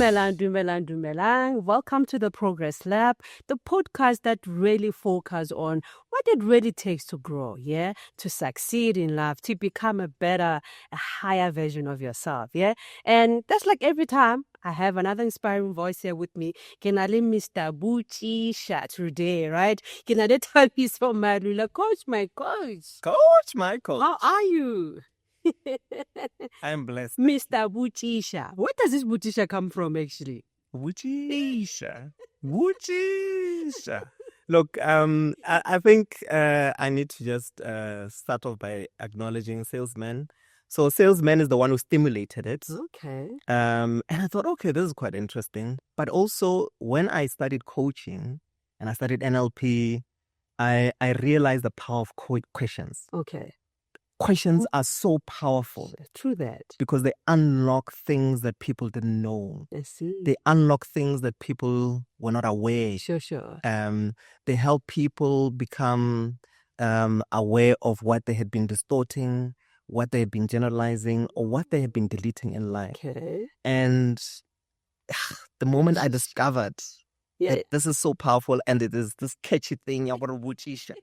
Dumelang. Welcome to the Progress Lab, the podcast that really focuses on what it really takes to grow, to succeed in life, to become a better, a higher version of yourself, And that's like every time I have another inspiring voice here with me. Kenale Mr. Buchisha today, right? Kenale Thabiso Malula, my coach. Coach Michael. How are you? I'm blessed. Mr. Buchisha. Where does this Buchisha come from, actually? Buchisha. Look, I think I need to just start off by acknowledging salesman. So salesman is the one who stimulated it. Okay. And I thought, okay, this is quite interesting. But also, when I studied coaching and I studied NLP, I realized the power of questions. Okay. Questions are so powerful. True that. Because they unlock things that people didn't know. I see. They unlock things that people were not aware. Sure. They help people become aware of what they had been distorting, what they had been generalizing, or what they had been deleting in life. Okay. And the moment I discovered that this is so powerful and it is this catchy thing, What does Buchisha?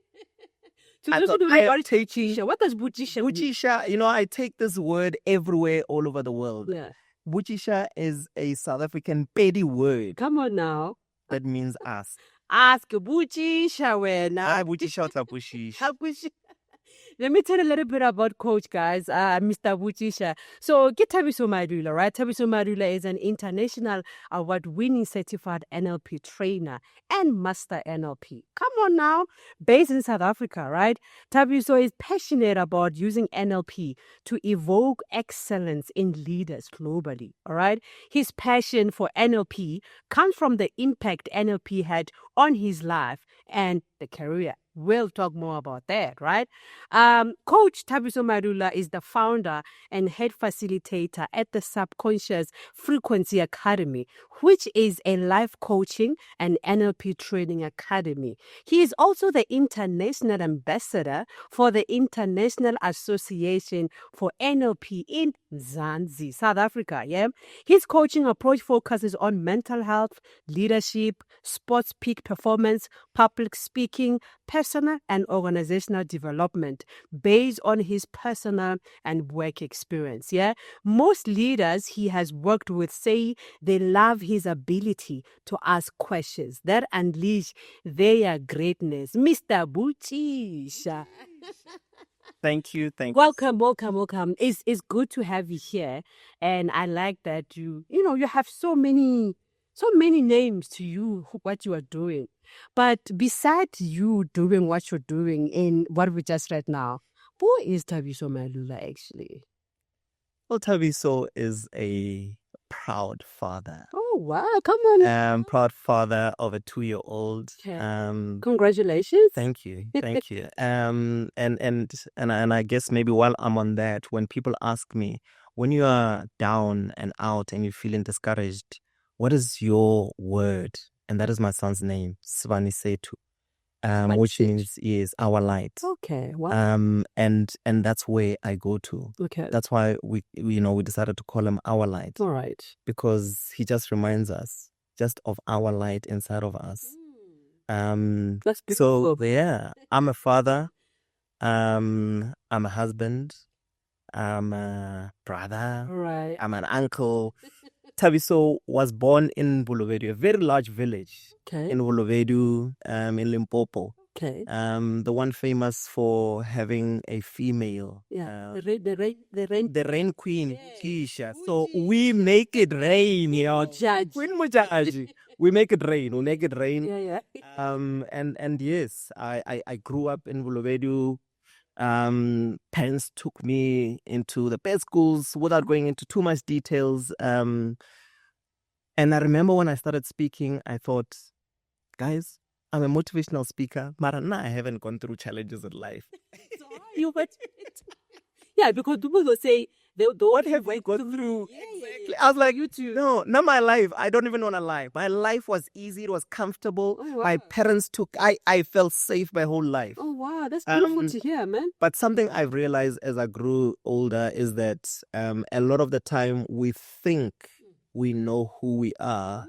Buchisha, I take this word everywhere all over the world. Yeah. Buchisha is a South African petty word. Come on now. That means ask. Ask Buchisha where now. Buchisha Bushisha. Let me tell a little bit about Coach, guys, Mr. Buchisha. So, get Thabiso Madula, right? Thabiso Madula is an international award-winning certified NLP trainer and master NLP. Come on now. Based in South Africa, right? Thabiso is passionate about using NLP to evoke excellence in leaders globally, all right? His passion for NLP comes from the impact NLP had on his life and the career. We'll talk more about that, right? Coach Thabiso Madula is the founder and head facilitator at the Subconscious Frequency Academy, which is a life coaching and NLP training academy. He is also the international ambassador for the International Association for NLP in Mzansi, South Africa. His coaching approach focuses on mental health, leadership, sports peak performance, public speaking, personal and organizational development based on his personal and work experience. Most leaders he has worked with say they love his ability to ask questions that unleash their greatness. Mr. Buchisha. Thank you. Welcome. It's good to have you here, and I like that you have so many names to you, what you are doing. But besides you doing what you're doing in what we just read now, who is Thabiso Malula actually? Well, Thabiso is a proud father. Oh, wow. Come on. Proud father of a 2-year-old. Okay. Congratulations. Thank you. And I guess maybe while I'm on that, when people ask me, when you are down and out and you're feeling discouraged, what is your word? And that is my son's name, Svani Setu, which means is our light. Okay. Wow. And that's where I go to. Okay. That's why we decided to call him our light. All right. Because he just reminds us just of our light inside of us. That's beautiful. So yeah, I'm a father. I'm a husband. I'm a brother. Right. I'm an uncle. Thabiso was born in Bolovedu, a very large village in Bolovedu, in Limpopo. Okay. The one famous for having a female. The rain queen, Keisha. So we make it rain, Judge. We make it rain. Yeah. And yes, I grew up in Bolovedu. Parents took me into the best schools without going into too much details. And I remember when I started speaking, I thought, guys, I'm a motivational speaker, but I haven't gone through challenges in life. Yeah, because people will say, what have I gone through? Exactly. I was like, you too. No, not my life. I don't even want to lie. My life was easy. It was comfortable. Oh, wow. My parents I felt safe my whole life. Oh, wow. That's beautiful to hear, man. But something I've realized as I grew older is that a lot of the time we think we know who we are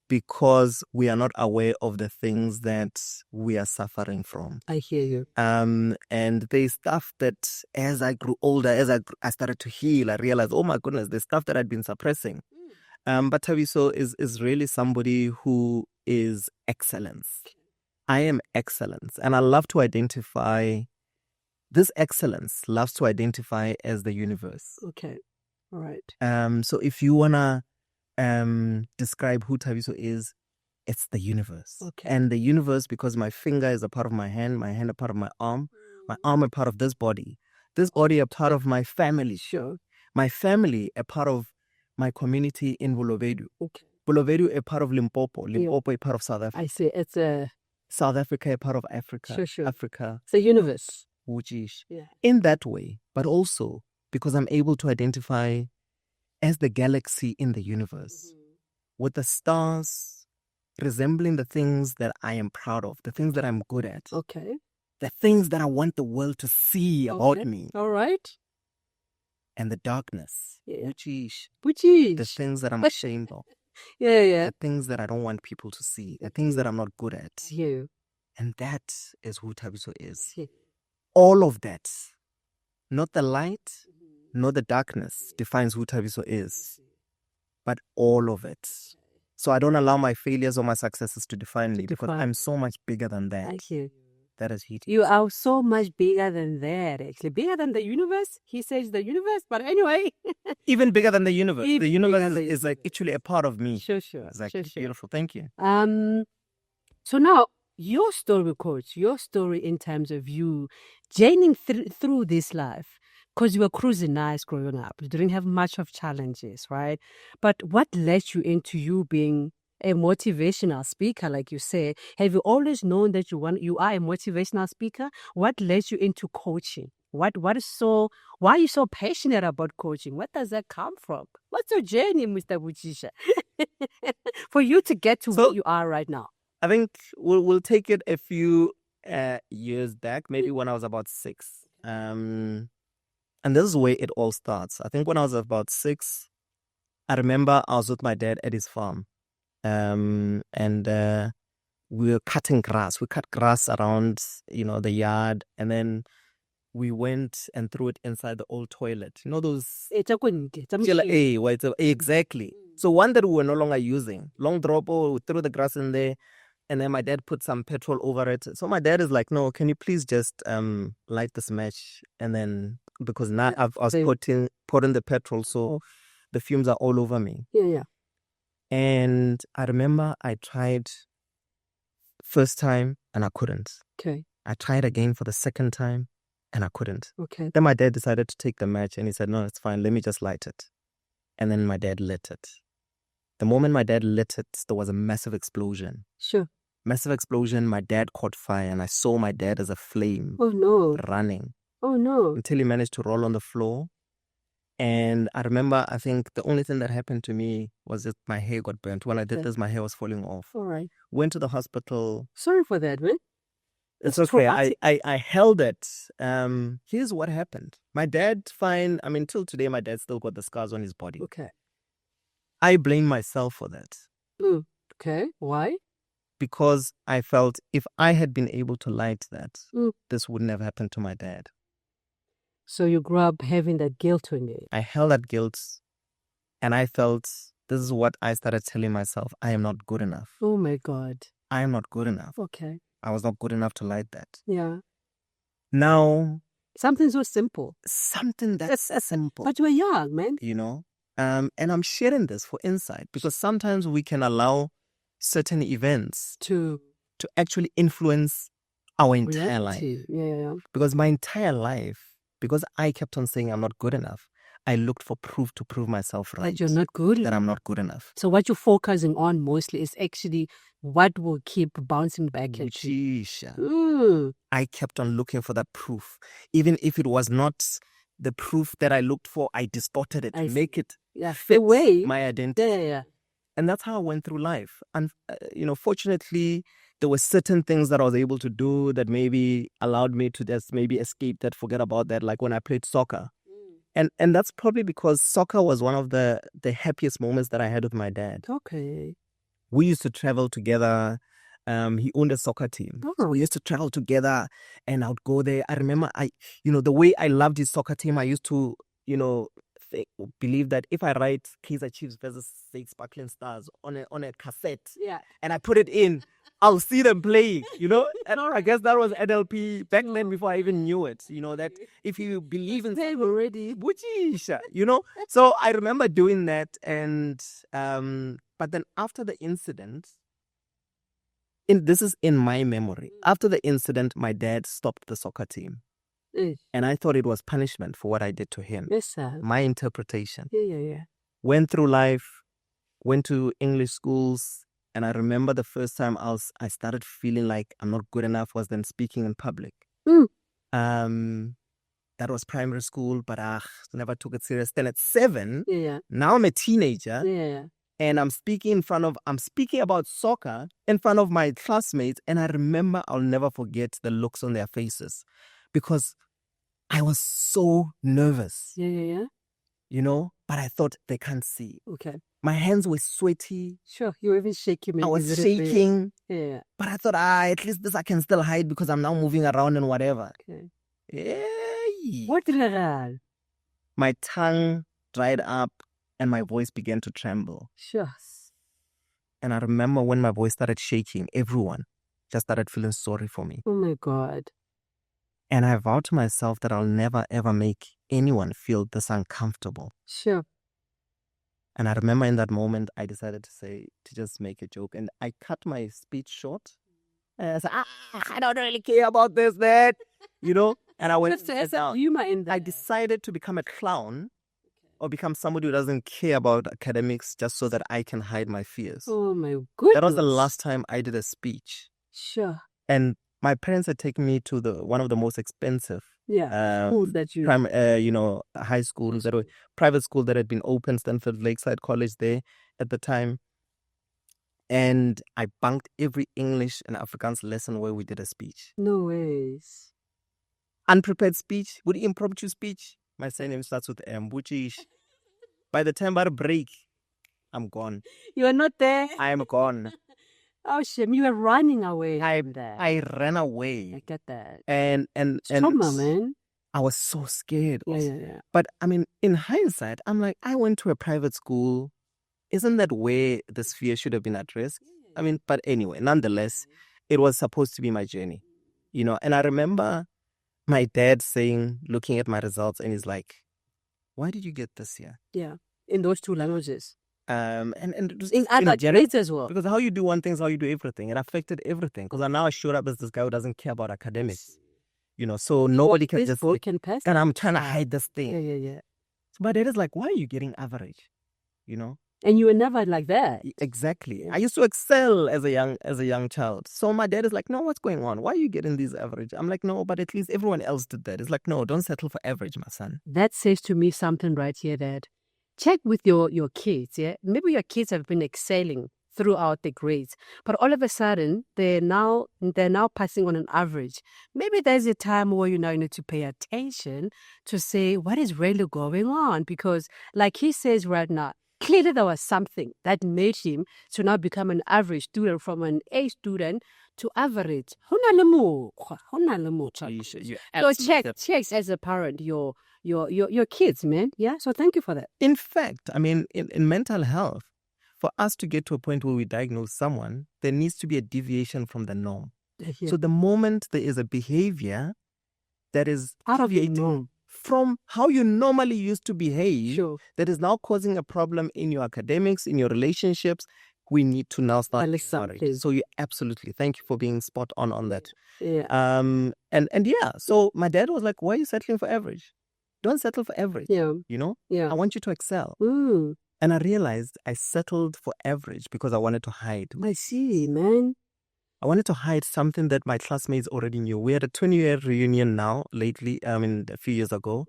because we are not aware of the things that we are suffering from. I hear you. And there's stuff that as I grew older, as I started to heal, I realized, oh my goodness, there's stuff that I'd been suppressing. But Thabiso is really somebody who is excellence. I am excellence. And I love to identify, this excellence loves to identify as the universe. Okay. All right. So if you want to describe who Thabiso is, it's the universe. Okay. And the universe, because my finger is a part of my hand a part of my arm a part of this body a part of my family. Sure. My family a part of my community in Bolobedu. Okay. Bolobedu a part of Limpopo. Limpopo a part of South Africa. I see. It's a South Africa a part of Africa. Sure. Africa. It's a universe. Yeah. In that way, but also because I'm able to identify as the galaxy in the universe, with the stars resembling the things that I am proud of, the things that I'm good at. Okay. The things that I want the world to see about me. All right. And the darkness, which is the things that I'm ashamed of. Yeah. The things that I don't want people to see, the things that I'm not good at. Yeah. And that is who Thabiso is. Yeah. All of that, not the light, not the darkness, defines who Thabiso is, but all of it. So I don't allow my failures or my successes to define me because I'm so much bigger than that. Thank you. That is he. You are so much bigger than that, actually. Bigger than the universe. He says the universe, but anyway. Even bigger than the universe. The universe is like actually a part of me. Sure. It's like beautiful. Thank you. So now, your story, Coach, your story in terms of you journeying through this life, because you were cruising nice growing up. You didn't have much of challenges, right? But what led you into you being a motivational speaker, like you say? Have you always known that you are a motivational speaker? What led you into coaching? Why are you so passionate about coaching? What does that come from? What's your journey, Mr. Buchisha, for you to get to where you are right now? I think we'll take it a few years back, maybe when I was about 6. And this is the way it all starts. I think when I was about 6, I remember I was with my dad at his farm. And we were cutting grass. We cut grass around, the yard. And then we went and threw it inside the old toilet. You know those... Exactly. So one that we were no longer using. Long drop, we threw the grass in there. And then my dad put some petrol over it. So my dad is like, no, can you please just light this match? And then, because now I was putting the petrol, so the fumes are all over me. Yeah. And I remember I tried first time and I couldn't. Okay. I tried again for the second time and I couldn't. Okay. Then my dad decided to take the match and he said, no, it's fine. Let me just light it. And then my dad lit it. The moment my dad lit it, there was a massive explosion. Sure. Massive explosion. My dad caught fire and I saw my dad as a flame. Oh, no. Running. Oh, no. Until he managed to roll on the floor. And I remember, I think the only thing that happened to me was that my hair got burnt. When I did this, my hair was falling off. All right. Went to the hospital. Sorry for that, man. It's okay. I held it. Here's what happened. My dad, fine. I mean, till today, my dad still got the scars on his body. Okay. I blame myself for that. Okay. Why? Because I felt if I had been able to light that, this wouldn't have happened to my dad. So you grew up having that guilt in you. I held that guilt and I felt this is what I started telling myself. I am not good enough. Oh my God. I am not good enough. Okay. I was not good enough to light that. Yeah. Now. Something so simple. Something that's simple. But you were young, man. And I'm sharing this for insight because sometimes we can allow certain events to actually influence our entire life. Yeah. Because my entire life, because I kept on saying I'm not good enough, I looked for proof to prove myself right. That you're not good enough. That I'm not good enough. So what you're focusing on mostly is actually what will keep bouncing back at you. I kept on looking for that proof. Even if it was not the proof that I looked for, I distorted it to make it fit my identity. Yeah. And that's how I went through life. And, fortunately, there were certain things that I was able to do that maybe allowed me to just maybe escape that, forget about that. Like when I played soccer, And that's probably because soccer was one of the happiest moments that I had with my dad. Okay. We used to travel together. He owned a soccer team. Oh. So we used to travel together and I would go there. I remember the way I loved his soccer team, I used to, believe that if I write Kaizer Chiefs versus say Sparkling Stars on a cassette, and I put it in, I'll see them playing, and I guess that was NLP back then before I even knew it, that if you believe in They've already, so I remember doing that. And but then after the incident, this is in my memory, after the incident, my dad stopped the soccer team. And I thought it was punishment for what I did to him. Yes, sir. My interpretation. Yeah. Went through life, went to English schools, and I remember the first time I started feeling like I'm not good enough was then speaking in public. That was primary school, but never took it serious. Then at 7, now I'm a teenager, and I'm speaking about soccer in front of my classmates, and I remember I'll never forget the looks on their faces because I was so nervous. Yeah. But I thought they can't see. Okay. My hands were sweaty. Sure, you were even shaking. I was shaking. Yeah. But I thought, at least this I can still hide because I'm now moving around and whatever. Okay. Hey. What did I do? My tongue dried up and my voice began to tremble. Sure. And I remember when my voice started shaking, everyone just started feeling sorry for me. Oh my God. And I vowed to myself that I'll never ever make anyone feel this uncomfortable. Sure. And I remember in that moment, I decided to just make a joke. And I cut my speech short. And I said, I don't really care about this, that, And I went, I decided to become a clown or become somebody who doesn't care about academics just so that I can hide my fears. Oh my goodness. That was the last time I did a speech. Sure. And my parents had taken me to one of the most expensive schools that you high schools that were private school that had been opened, Stanford Lakeside College there at the time. And I bunked every English and Afrikaans lesson where we did a speech. No ways. Unprepared speech, with impromptu speech. My surname starts with M. By the time I break, I'm gone. You are not there? I am gone. Oh, shame. You were running away from that. I ran away. I get that. And trauma, man. I was so scared. Yeah. But I mean, in hindsight, I'm like, I went to a private school. Isn't that where this fear should have been addressed? I mean, but anyway, nonetheless, it was supposed to be my journey, And I remember my dad looking at my results, and he's like, "Why did you get this here?" Yeah, in those 2 languages. And it was in other grades as well. Because how you do one thing is how you do everything. It affected everything. Because I showed up as this guy who doesn't care about academics. So nobody can just can pass. And I'm trying to hide this thing. Yeah. So my dad is like, "Why are you getting average?" And you were never like that. Exactly. I used to excel as a young child. So my dad is like, "No, what's going on? Why are you getting these average?" I'm like, "No, but at least everyone else did that." It's like, "No, don't settle for average, my son." That says to me something right here, Dad. Check with your kids, yeah? Maybe your kids have been excelling throughout the grades, but all of a sudden they're now passing on an average. Maybe there's a time where you now need to pay attention to say what is really going on, because like he says right now, clearly there was something that made him to now become an average student, from an A student to average. So check as a parent your kids, man. Yeah. So thank you for that. In fact, I mean, in mental health, for us to get to a point where we diagnose someone, there needs to be a deviation from the norm. Yeah. So the moment there is a behavior that is out of the norm from how you normally used to behave, sure, that is now causing a problem in your academics, in your relationships, we need to now start something. So you absolutely, thank you for being spot on that. Yeah. And yeah, so my dad was like, "Why are you settling for average? Don't settle for average." Yeah. Yeah. I want you to excel. Ooh. And I realized I settled for average because I wanted to hide. I see, man. I wanted to hide something that my classmates already knew. We had a 20-year reunion now, lately, a few years ago.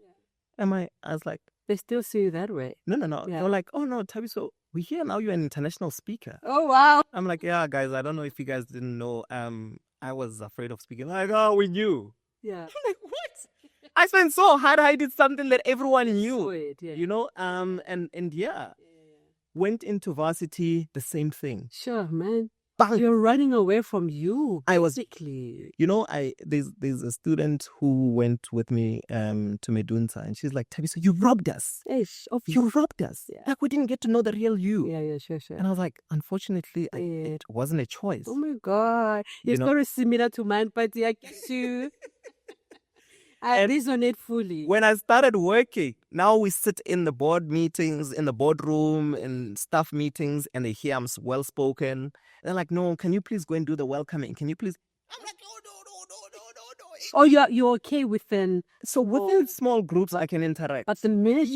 And I was like... They still see you that way? No. Yeah. They were like, "Oh no, Thabiso, we hear now you're an international speaker." Oh, wow. I'm like, "Yeah, guys, I don't know if you guys didn't know. I was afraid of speaking." Like, "Oh, we knew." Yeah. I'm like, "What?" I spent so hard. I did something that everyone knew. Sweet, yeah. You know, and yeah, went into varsity, the same thing. Sure, man. Bang. You're running away from you, I was- basically. You know, there's a student who went with me to Medunta, and she's like, Thabiso, you robbed us. Ish, You robbed us. Yeah. Like, we didn't get to know the real you. Yeah, sure. And I was like, unfortunately, Yeah. it wasn't a choice. Oh my God. You It's know- very similar to mine, but I guess you. I And resonate fully. When I started working, now we sit in the board meetings, in the boardroom, in staff meetings, and they hear I'm well spoken. They're like, no, can you please go and do the welcoming? Can you please? I'm like, no. Oh, you're okay within. So within small groups, I can interact. But the minute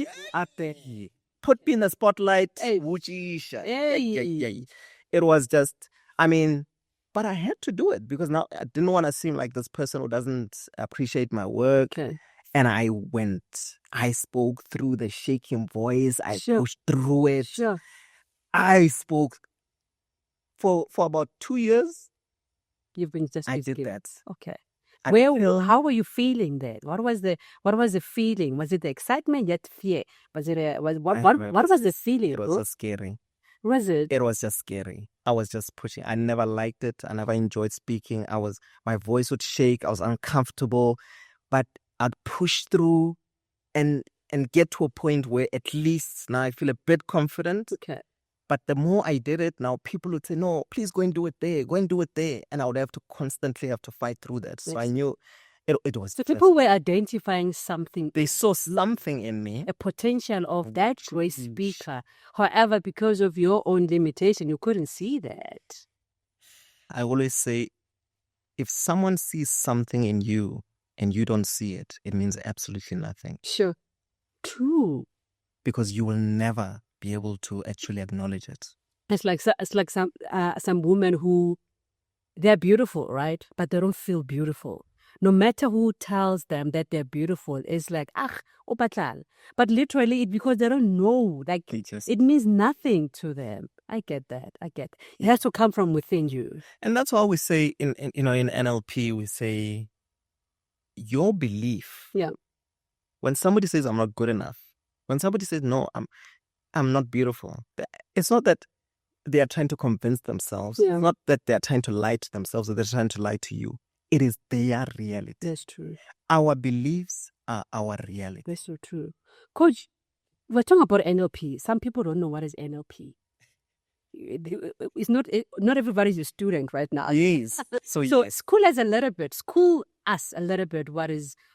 Put me in the spotlight. Hey. Wuchisha. Hey. It was just, I mean, but I had to do it because now I didn't want to seem like this person who doesn't appreciate my work. Okay. And I spoke through the shaking voice. I Sure. pushed through it. Sure. I spoke for about 2 years. You've been just. I did that. Okay. Until- How were you feeling that? What was the feeling? Was it the excitement yet fear? Was it what was the feeling? It was so scary. Was it? It was just scary. I was just pushing. I never liked it. I never enjoyed speaking. My voice would shake. I was uncomfortable, but I'd push through and get to a point where at least now I feel a bit confident. Okay. But the more I did it, now people would say, no, please go and do it there. Go and do it there. And I would have to constantly fight through that. So I knew it was. So people were identifying something, They saw something in me. a potential of that great speaker. However, because of your own limitation, you couldn't see that. I always say, if someone sees something in you and you don't see it, it means absolutely nothing. Sure. True. Because you will never be able to actually acknowledge it. It's like some women who they're beautiful, right? But they don't feel beautiful. No matter who tells them that they're beautiful, it's like obatlal. But literally, because they don't know, like it means nothing to them. I get that. It has to come from within you. And that's why we say in NLP, we say your belief. Yeah. When somebody says I'm not good enough, when somebody says no, I'm not beautiful, it's not that they are trying to convince themselves. Yeah. It's not that they are trying to lie to themselves or they're trying to lie to you. It is their reality. That's true. Our beliefs are our reality. That's so true. Coach, we're talking about NLP. Some people don't know what is NLP. It's not everybody's a student right now. Yes. So yes. School us a little bit.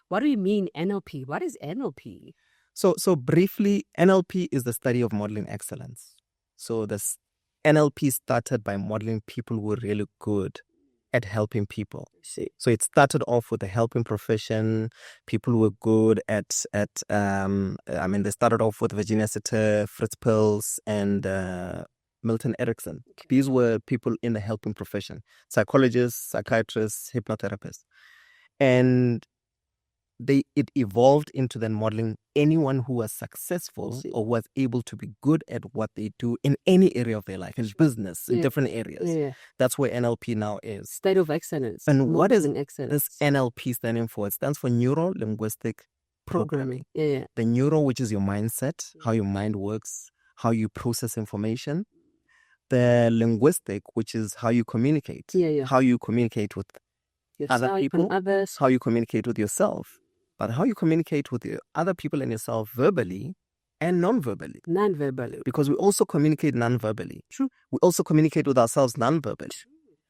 What do you mean NLP? What is NLP? So briefly, NLP is the study of modeling excellence. So this NLP started by modeling people who were really good at helping people. So it started off with the helping profession. People who were good at they started off with Virginia Satir, Fritz Perls, and Milton Erickson. These were people in the helping profession: psychologists, psychiatrists, hypnotherapists, and it evolved into then modeling anyone who was successful or was able to be good at what they do in any area of their life, in business, in different areas. Yeah. That's where NLP now is. State of excellence. And what is excellence? this NLP standing for? It stands for Neuro-Linguistic Programming. Yeah. The neuro, which is your mindset, how your mind works, how you process information. The linguistic, which is how you communicate. Yeah. How you communicate with other people, others. how you communicate with yourself, but how you communicate with the other people and yourself verbally and non-verbally. Non-verbally. Because we also communicate non-verbally. True. We also communicate with ourselves non-verbally.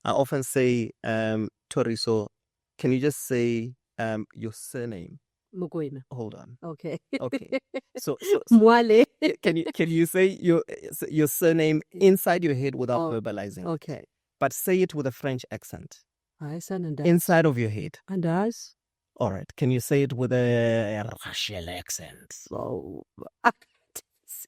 I often say, Toriso, can you just say your surname? Mokoena. Hold on. Okay. So Mwale. can you say your surname inside your head without verbalizing? Okay. But say it with a French accent. And inside of your head. And us? All right. Can you say it with a Russian accent? So,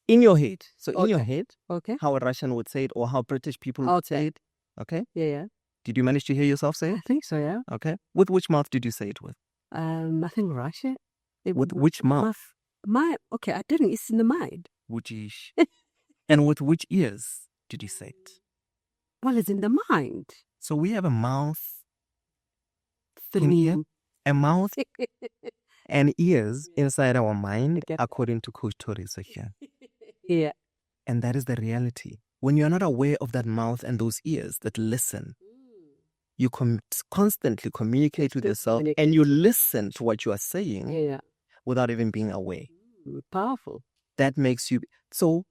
in your head. So in your head, okay, how a Russian would say it or how British people would say it. Okay. Yeah. Did you manage to hear yourself say it? I think so, yeah. Okay. With which mouth did you say it with? I think Russia. With which mouth? I didn't. It's in the mind. Which and with which ears did you say it? Well, it's in the mind. So we have a mouth. Three. A mouth and ears inside our mind, get- according to Coach Toriso here. Yeah. And that is the reality. When you're not aware of that mouth and those ears that listen, you constantly communicate with yourself and you listen to what you are saying Yeah. without even being aware. Powerful. That makes you... So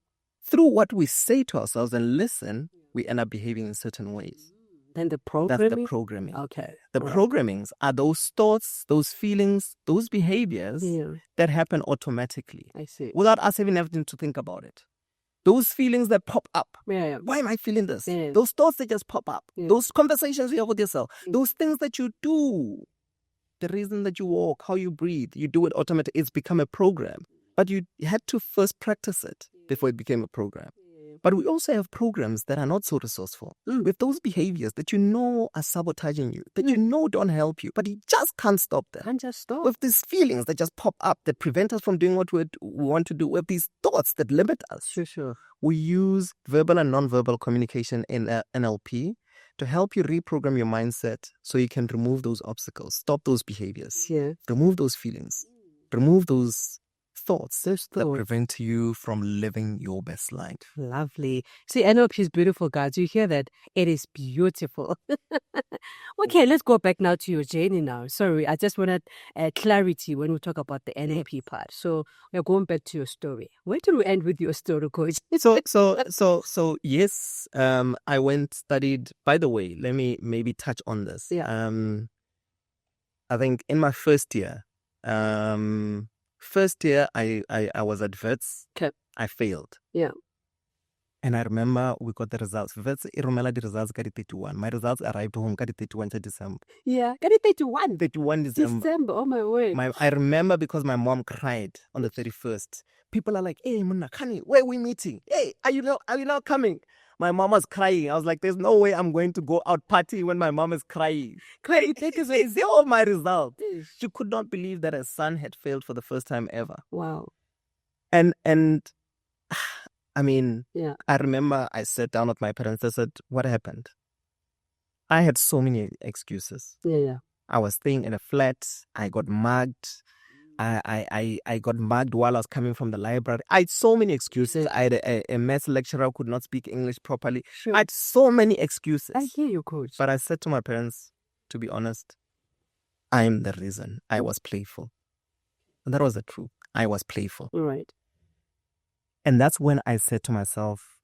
through what we say to ourselves and listen, we end up behaving in certain ways. Then the That's programming. the programming. Okay. The programmings are those thoughts, those feelings, those behaviors that happen automatically I see. without us even having to think about it. Those feelings that pop up. Yeah. Why am I feeling this? Yeah. Those thoughts that just pop up. Yeah. Those conversations you have with yourself. Those things that you do. The reason that you walk, how you breathe, you do it automatically. It's become a program. But you had to first practice it before it became a program. But we also have programs that are not so resourceful. With those behaviors that you know are sabotaging you, that you know don't help you, but you just can't stop them. Can't just stop. With these feelings that just pop up, that prevent us from doing what we want to do, with these thoughts that limit us. Sure. We use verbal and non-verbal communication in NLP to help you reprogram your mindset so you can remove those obstacles, stop those behaviors, remove those feelings, remove those thoughts that prevent you from living your best life. Lovely. See, NLP is beautiful, guys. You hear that? It is beautiful. Okay, let's go back now to your journey now. Sorry, I just wanted clarity when we talk about the NLP part. So we're going back to your story. Where did we end with your story, Coach? So yes, I studied, by the way, let me maybe touch on this. Yeah. I think in my first year, I was at Wits. Okay. I failed. Yeah. And I remember we got the results. Wits, I remember the results got 31. My results arrived home got 31 December. Yeah. Got it 31. 31 December. Oh my word. I remember because my mom cried on the 31st. People are like, hey, Muna, Kani, where are we meeting? Hey, are you not coming? My mom was crying. I was like, there's no way I'm going to go out party when my mom is crying. See all my results. She could not believe that her son had failed for the first time ever. Wow. And I mean, yeah. I remember I sat down with my parents. I said, what happened? I had so many excuses. Yeah. I was staying in a flat. I got mugged. I got mugged while I was coming from the library. I had so many excuses. I had a maths lecturer who could not speak English properly. Sure. I had so many excuses. I hear you, Coach. But I said to my parents, to be honest, I'm the reason. I was playful. And that was the truth. I was playful. Right. And that's when I said to myself,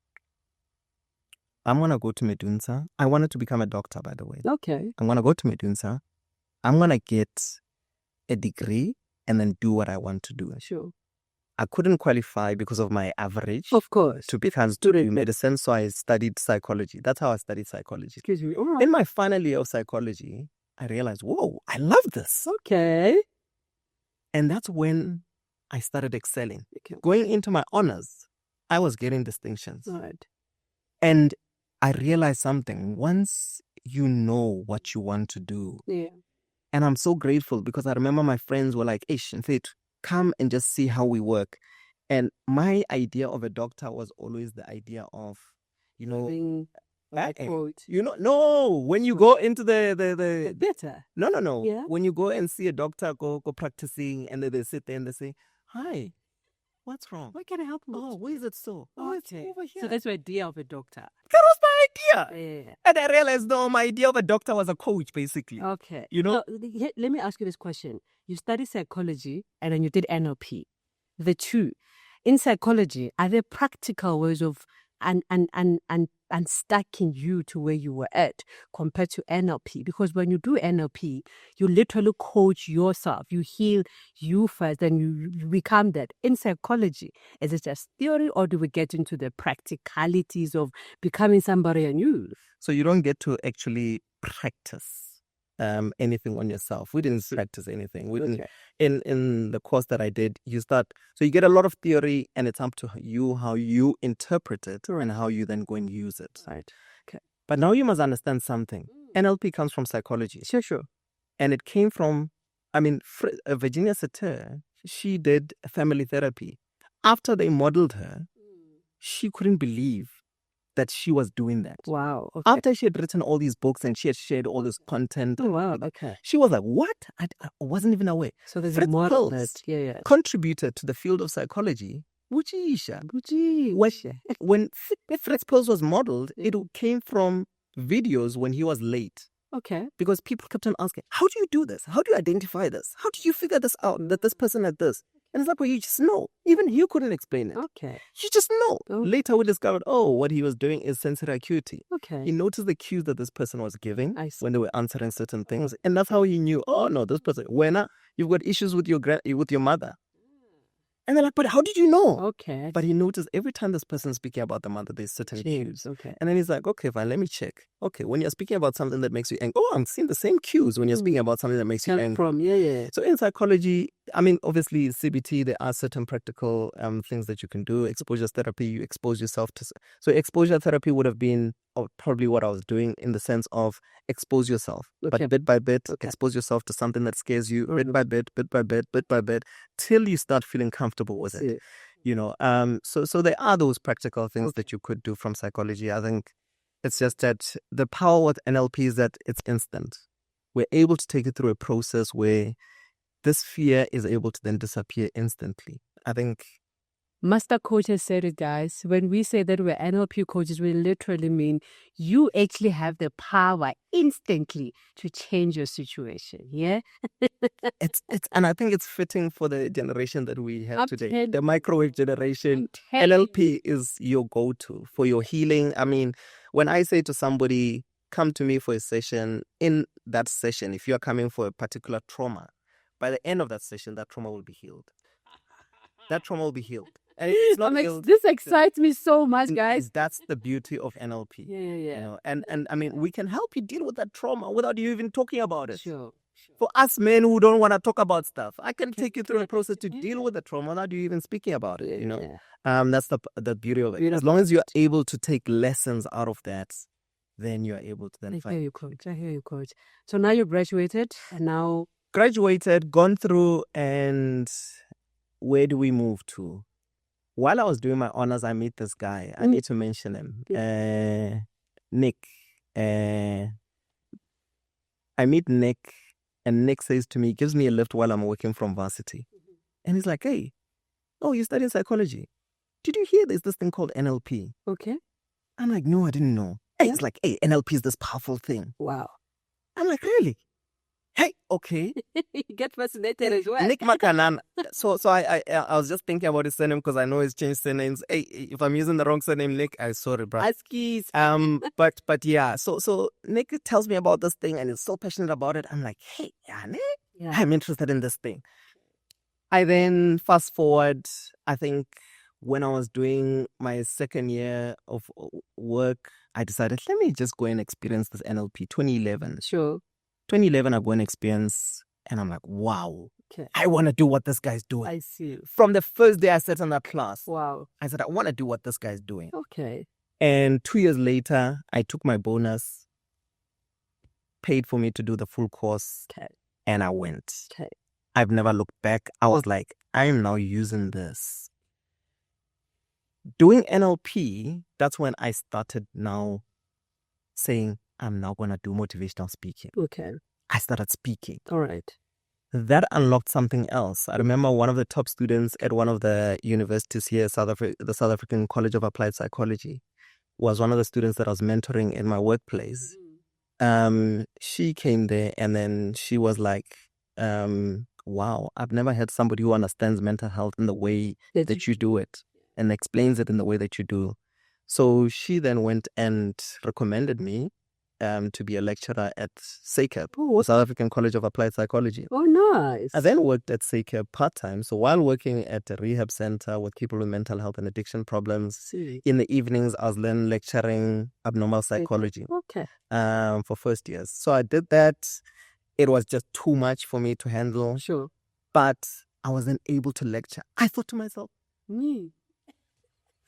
I'm going to go to Medunsa. I wanted to become a doctor, by the way. Okay. I'm going to go to Medunsa. I'm going to get a degree and then do what I want to do. Sure. I couldn't qualify because of my average. Of course. To do medicine, so I studied psychology. That's how I studied psychology. Excuse me. All right. In my final year of psychology, I realized, whoa, I love this. Okay. And that's when I started excelling. Okay. Going into my honors, I was getting distinctions. Right. And I realized something. Once you know what you want to do, and I'm so grateful because I remember my friends were like, Ish, and said, come and just see how we work. And my idea of a doctor was always the idea of, no, when you go into the better. No. Yeah. When you go and see a doctor, go practicing, and then they sit there and they say, hi, what's wrong? What can I help you? Oh, where is it so? Oh, it's over here. So that's the idea of a doctor. That was my idea. Yeah. And I realized, no, my idea of a doctor was a coach, basically. Okay. So, let me ask you this question. You study psychology and then you did NLP. The two. In psychology, are there practical ways of unstacking you to where you were at compared to NLP? Because when you do NLP, you literally coach yourself. You heal you first, then you become that. In psychology, is it just theory or do we get into the practicalities of becoming somebody anew? So you don't get to actually practice anything on yourself. We didn't practice anything. We didn't. In the course that I did, you get a lot of theory, and it's up to you how you interpret it and how you then go and use it. Right. Okay. But now you must understand something. NLP comes from psychology. Sure. And it came from, Virginia Satir, she did family therapy. After they modeled her, she couldn't believe that she was doing that. Wow. Okay. After she had written all these books and she had shared all this content, Oh, wow. Okay. she was like, what? I wasn't even aware. So there's Fritz a model Perls that, yeah. contributed to the field of psychology. When Fritz Perls was modeled, it came from videos when he was late. Okay. Because people kept on asking, how do you do this? How do you identify this? How do you figure this out, that this person had this? And it's like, well, you just know. Even you couldn't explain it. Okay. You just know. Okay. Later we discovered, what he was doing is sensory acuity. Okay. He noticed the cues that this person was giving I see. when they were answering certain things. And that's how he knew, oh no, this person, when you've got issues with your mother. And they're like, but how did you know? Okay. But he noticed every time this person is speaking about the mother, there's certain cues. Okay. And then he's like, okay, fine, let me check. Okay, when you're speaking about something that makes you angry, I'm seeing the same cues when you're speaking about something that makes you angry. So in psychology, I mean, obviously CBT, there are certain practical things that you can do. Exposure therapy, you expose yourself to. So exposure therapy would have been probably what I was doing, in the sense of expose yourself, but bit by bit, expose yourself to something that scares you, bit by bit, till you start feeling comfortable with it. You know, so there are those practical things that you could do from psychology. I think it's just that the power with NLP is that it's instant. We're able to take it through a process where this fear is able to then disappear instantly. I think Master Coach has said it, guys. When we say that we're NLP coaches, we literally mean you actually have the power instantly to change your situation. Yeah. it's and I think it's fitting for the generation that we have today, the microwave generation. I'm NLP is your go-to for your healing. I mean, when I say to somebody, come to me for a session, in that session, if you are coming for a particular trauma, by the end of that session, that trauma will be healed. That trauma will be healed. And it's not healed. This excites me so much, guys. That's the beauty of NLP. Yeah. You know, and I mean, we can help you deal with that trauma without you even talking about it. Sure. For us men who don't want to talk about stuff, I can take you through a process to deal with the trauma without you even speaking about it. You know, that's the beauty of it. As long as you're able to take lessons out of that, then you're able to then find. I hear you, coach. So now you graduated, and now gone through, and where do we move to? While I was doing my honors, I met this guy. I need to mention him. Nick. I meet Nick, and Nick says to me, gives me a lift while I'm working from varsity. And he's like, hey, you studying psychology. Did you hear there's this thing called NLP? Okay. I'm like, no, I didn't know. Hey, he's like, hey, NLP is this powerful thing. Wow. I'm like, really? Hey, okay. You get fascinated as well. Nick Makanan. So I was just thinking about his surname because I know he's changed surnames. Hey, if I'm using the wrong surname, Nick, I'm sorry, bro. Askies. But yeah. So Nick tells me about this thing and he's so passionate about it. I'm like, hey, Nick, I'm interested in this thing. I then fast forward. I think when I was doing my second year of work, I decided, let me just go and experience this NLP. 2011. Sure. 2011, I go and experience, and I'm like, wow, I want to do what this guy's doing. I see. From the first day I sat in that class, wow, I said, I want to do what this guy's doing. Okay. And 2 years later, I took my bonus, paid for me to do the full course, and I went. I've never looked back. I was like, I'm now using this. Doing NLP, that's when I started now saying, I'm now going to do motivational speaking. Okay. I started speaking. All right. That unlocked something else. I remember one of the top students at one of the universities here, the South African College of Applied Psychology, was one of the students that I was mentoring in my workplace. She came there and then she was like, wow, I've never had somebody who understands mental health in the way that you do it and explains it in the way that you do. So she then went and recommended me to be a lecturer at SACAP, South African College of Applied Psychology. Oh, nice. I then worked at SACAP part-time. So while working at a rehab center with people with mental health and addiction problems, in the evenings, I was then lecturing abnormal psychology for first years. So I did that. It was just too much for me to handle. Sure. But I wasn't able to lecture. I thought to myself, who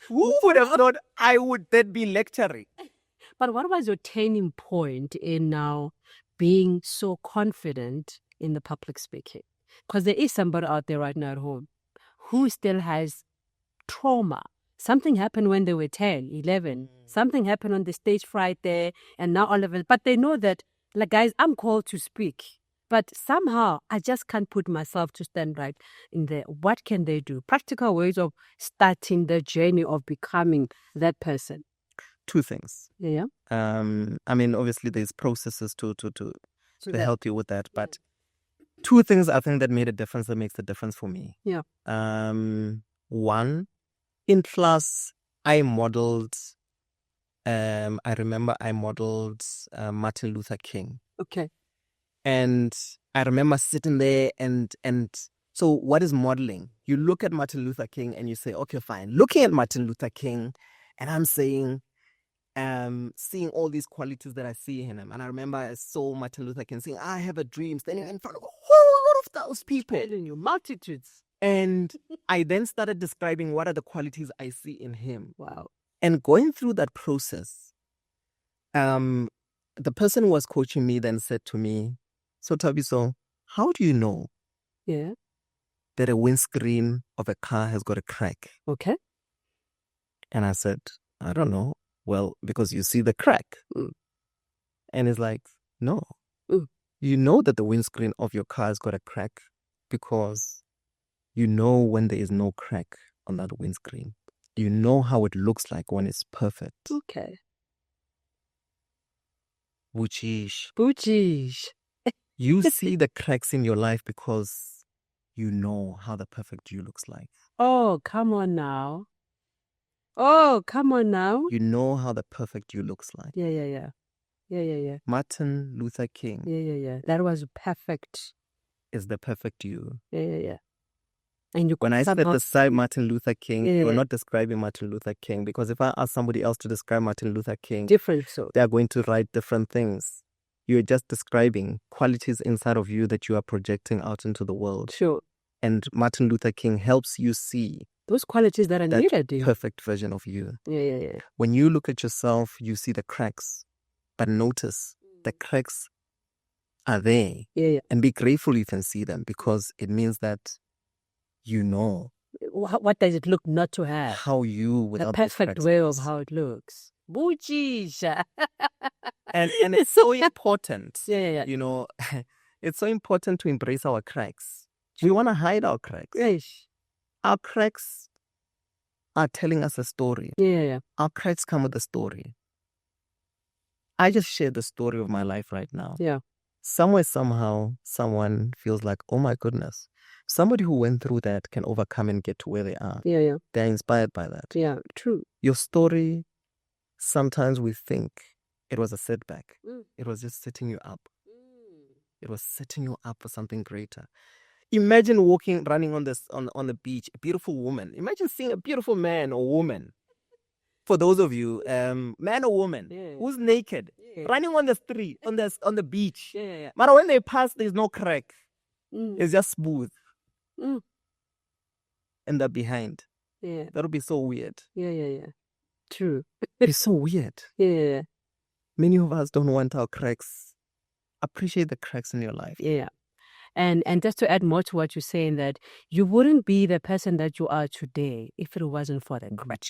would have thought I would then be lecturing? But what was your turning point in now being so confident in the public speaking? Because there is somebody out there right now at home who still has trauma, Something happened when they were 10, 11. Something happened on the stage fright there, and now all of it. But they know that, like, guys, I'm called to speak. But somehow I just can't put myself to stand right in there. What can they do? Practical ways of starting the journey of becoming that person. Two things. Yeah. I mean, obviously there's processes to help you with that, but two things I think that made a difference, that makes the difference for me. Yeah. One, in class, I remember I modeled Martin Luther King. Okay. And I remember sitting there and so what is modeling? You look at Martin Luther King and you say, okay, fine. Looking at Martin Luther King and I'm saying, seeing all these qualities that I see in him. And I remember I saw Martin Luther King saying, I have a dream, standing in front of a whole lot of those people. Telling you, multitudes. And I then started describing what are the qualities I see in him. Wow. And going through that process, the person who was coaching me then said to me, so Thabiso, how do you know that a windscreen of a car has got a crack? Okay. And I said, I don't know. Well, because you see the crack. And it's like, no. You know that the windscreen of your car has got a crack because you know when there is no crack on that windscreen. You know how it looks like when it's perfect. Okay. Buchish. You see the cracks in your life because you know how the perfect you looks like. Oh, come on now. Oh, come on now. You know how the perfect you looks like. Yeah. Martin Luther King. Yeah. That was perfect. Is the perfect you. Yeah. And when I said describe Martin Luther King, you're not describing Martin Luther King, because if I ask somebody else to describe Martin Luther King, different, so they are going to write different things. You're just describing qualities inside of you that you are projecting out into the world. Sure. And Martin Luther King helps you see those qualities that are needed. Perfect version of you. Yeah. When you look at yourself, you see the cracks, but notice the cracks are there. Yeah. And be grateful you can see them, because it means that you know. What does it look not to have? How you, without the perfect way of how it looks. Buchisha. and it's so important. Yeah. You know, it's so important to embrace our cracks. We want to hide our cracks. Yes. Our cracks are telling us a story. Yeah. Our cracks come with a story. I just shared the story of my life right now. Yeah. Somewhere, somehow, someone feels like, oh my goodness, somebody who went through that can overcome and get to where they are. Yeah. They're inspired by that. Yeah, true. Your story, sometimes we think it was a setback. It was just setting you up. It was setting you up for something greater. Imagine running on the beach, a beautiful woman. Imagine seeing a beautiful man or woman. For those of you, man or woman, who's naked, running on the street, on the beach. Yeah. But when they pass, there's no crack. It's just smooth. And they're behind. Yeah. That would be so weird. Yeah. True. It's so weird. Yeah. Many of us don't want our cracks. Appreciate the cracks in your life. Yeah. And just to add more to what you're saying, that you wouldn't be the person that you are today if it wasn't for the cracks.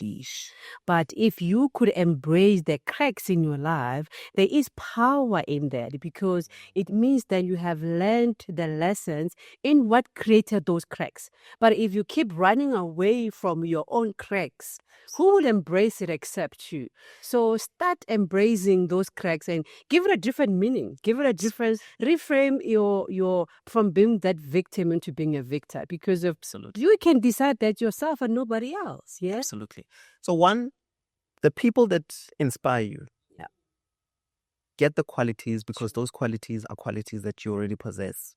But if you could embrace the cracks in your life, there is power in that, because it means that you have learned the lessons in what created those cracks. But if you keep running away from your own cracks, who will embrace it except you? So start embracing those cracks and give it a different meaning. Give it a different, reframe your from being that victim into being a victor, because of you can decide that yourself and nobody else. Yeah, absolutely. So one, the people that inspire you, get the qualities, because those qualities are qualities that you already possess.